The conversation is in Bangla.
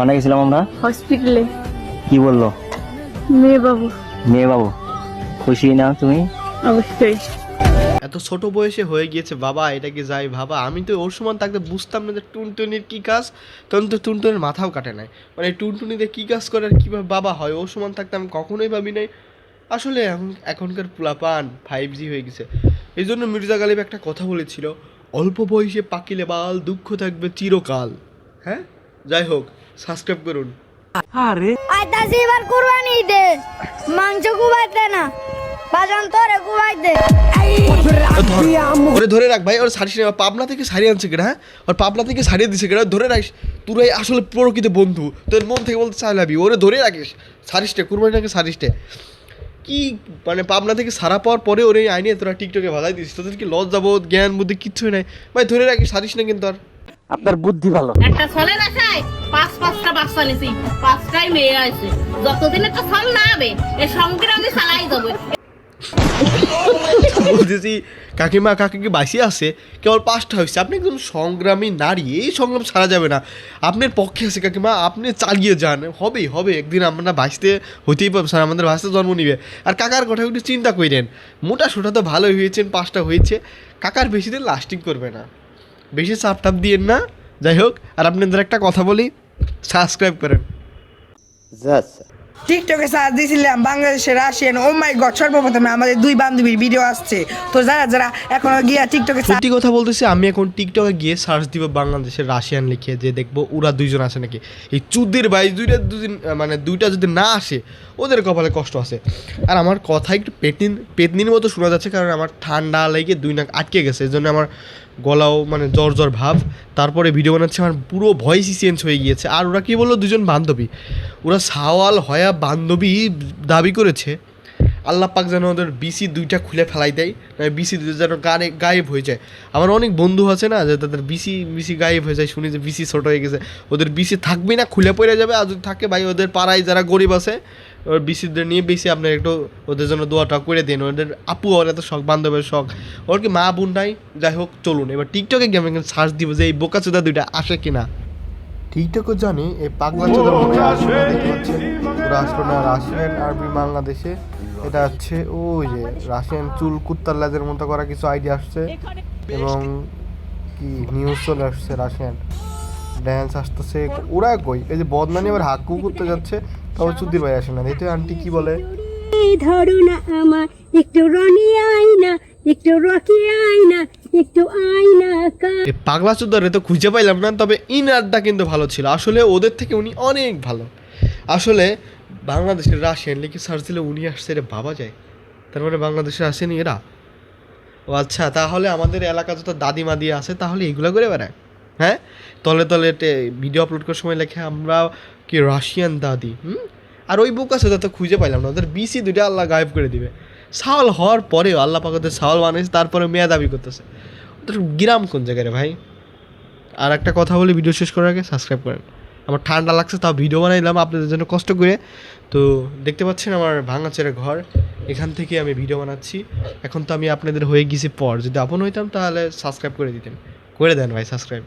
ওখানে গেছিলাম আমরা হসপিটালে। কি বললো? মেয়ে বাবু। খুশি না তুমি? অবশ্যই। এত ছোট বয়সে হয়ে গিয়েছে বাবা, এটা কি যাই ভাবা। আমি তো ওর সমান থাকতে বুঝতাম না যে টুনটুনির কী কাজ, তখন তো টুনটুনির মাথাও কাটে নাই, মানে টুনটুনিতে কী কাজ করে আর কীভাবে বাবা হয়। ওর সমান থাকতে আমি কখনোই ভাবি নাই। আসলে এখনকার পোলাপান 5G হয়ে গেছে। এই জন্য মির্জা গালিব একটা কথা বলেছিল, অল্প বয়সে পাকিলে বাল, দুঃখ থাকবে চিরকাল। হ্যাঁ, যাই হোক, সাবস্ক্রাইব করুন। আইতাছি এবার কুরবানি ঈদে, মাংস কুবাইতে না, বাজান তোরে কুবাইতে। ওরে ধরে রাখ ভাই, ওর সারিস না। পাবনা থেকে সারিয়ে আনছে কেনা, হ্যাঁ, ওর পাবনা থেকে সারিয়ে দিছে কেনা, ধরে রাখিস। তোরাই আসলে প্রকৃত বন্ধু, তোর মন থেকে বলতে চাইলাবি, ওরে ধরে রাখিস। সারিসটে কুরবানিটাকে সারিসটে কি, মানে পাবনা থেকে সারা পাওয়ার পরে ওর এই আইনে তোরা টিকটকে ভালাই দিস, তোদের কি লজ্জাবোধ জ্ঞান বুদ্ধি কিচ্ছুই নাই ভাই। ধরে রাখিস, সারিস না কিন্তু। আর আপনার বুদ্ধি ভালো। একটা ছলে রাখায় পাঁচটা বাচ্চা নিছি, 5টাই মেয়ে আছে। যতদিন একটা ছল না হবে এ সংগ্রামে চালাই যাবে। বলতেছি কাকিমা কাকিকে বাসি আছে, কেবল 5টা হয়েছে। আপনি একদম সংগ্রামী নারী, এই সংগ্রাম ছাড়া যাবে না। আপনার পক্ষে আছে কাকিমা, আপনি চালিয়ে যান। হবে একদিন আমরা বাঁচতে হতেই পারবো স্যার, আমাদের বাঁচতে জন্ম নিবে। আর কাকার কথা একটু চিন্তা করেন, মোটা সোটা তো ভালোই হয়েছেন, 5টা হয়েছে। কাকার বেশি দিন লাস্টিং করবে না, বেশি চাপ টাপ দিয়েন না। যাই হোক, আর আপনাদের একটা কথা বলি, সাবস্ক্রাইব করেন। টিকটকে সার্চ দিয়েছিলাম বাংলাদেশের রাশিয়ান, ও মাই গড, সর্বপ্রথমে আমাদের দুই বান্ধবীর ভিডিও আসছে। তো যারা যারা এখনো গিয়া টিকটকে সত্যি কথা বলতেছি, আমি এখন টিকটকে গিয়ে সার্চ দিব বাংলাদেশের রাশিয়ান লিখে, যে দেখবো ওরা দুইজন আসে নাকি। এই চুদ্দির ভাই দুইটা যদি না আসে, ওদের কপালে কষ্ট আছে। আর আমার কথা একটু পেতনির মতো শোনা যাচ্ছে, কারণ আমার ঠান্ডা লেগে 2 নাক আটকে গেছে, এই জন্য আমার গলাও মানে জ্বর ভাব। তারপরে ভিডিও বানাচ্ছে, আমার পুরো ভয়েসই চেঞ্জ হয়ে গিয়েছে। আর ওরা কী বললো, দুজন বান্ধবী, ওরা সাওয়াল হয়া বান্ধবী দাবি করেছে। আল্লাহ পাক যেন ওদের বিসি 2টা খুলে ফেলাই দেয়, বিসি 2 যেন গায়েব হয়ে যায়। আমার অনেক বন্ধু আছে না, যে তাদের বিসি গায়েব হয়ে যায়, শুনি যে বিসি ছোট হয়ে গেছে। ওদের বিসি থাকবেই না, খুলে পড়ে যাবে। আর যদি থাকে ভাই, ওদের পাড়ায় যারা গরিব আছে, ওর বিসিদের নিয়ে বেশি আপনার একটু ওদের জন্য দোয়াটা করে দিন। ওদের আপু ওর এত শখ, বান্ধবের শখ, ওর কি মা বোন নাই। যাই হোক, চলুন এবার টিকটকে গিয়ে আমি সার্চ দিব যে এই বোকাচোদা 2টা আসে কিনা। টিকটকও জানি এই পাগলা চোদার মধ্যে আসবে না, দেখতে পাচ্ছেন ওরা আসলো না। রাশিয়ান আর্মি বাংলাদেশে, এটা হচ্ছে ওই যে রাশিয়ান চুল কুত্তার লেজের মতো করা কিছু আইডিয়া আসছে, এবং কি নিউজ চলে আসছে, রাশিয়ান ড্যান্স আসতেছে। ওরা কই, এই যে বদনানি আবার হাক্কু করতে যাচ্ছে, তবে চুদ্দির ভাই আসে না। দেখতে আন্টি কি বলে, ধরো না আমার একটু রনি আইনা, একটু রকি আইনা, একটু আইনা কা। এই পাগলা চোদারে তো খুঁজে পাইলাম না, তবে ইনারটা কিন্তু ভালো ছিল। আসলে ওদের থেকে উনি অনেক ভালো। আসলে বাংলাদেশের রাশিয়ান লিখে সার্চ দিলে উনি আসছে, রে ভাবা যায়। তার মানে বাংলাদেশে আসেনি এরা। ও আচ্ছা, তাহলে আমাদের এলাকা যত দাদিমা দিয়ে আছে, তাহলে এইগুলো করে বেড়ায়। হ্যাঁ, তলে ভিডিও আপলোড করার সময় লেখে আমরা কি রাশিয়ান দাদি। আর ওই বুক আছে তো খুঁজে পাইলাম না। ওদের বিসি 2টা আল্লাহ গায়েব করে দিবে। সাওয়াল হওয়ার পরেও আল্লাহ পাক ওদের সাওয়াল বানিয়েছে, তারপরে মেয়া দাবি করতেছে। ওদের গ্রাম কোন জায়গায় রে ভাই। আর একটা কথা বলি, ভিডিও শেষ করার আগে সাবস্ক্রাইব করেন। আমার ঠান্ডা লাগছে, তাও ভিডিও বানাইলাম আপনাদের জন্য কষ্ট করে। তো দেখতে পাচ্ছেন আমার ভাঙাচোরা ঘর, এখান থেকে আমি ভিডিও বানাচ্ছি। এখন তো আমি আপনাদের হয়ে গেছি পর, যদি আপন হইতাম তাহলে সাবস্ক্রাইব করে দিতেন। করে দেন ভাই সাবস্ক্রাইব।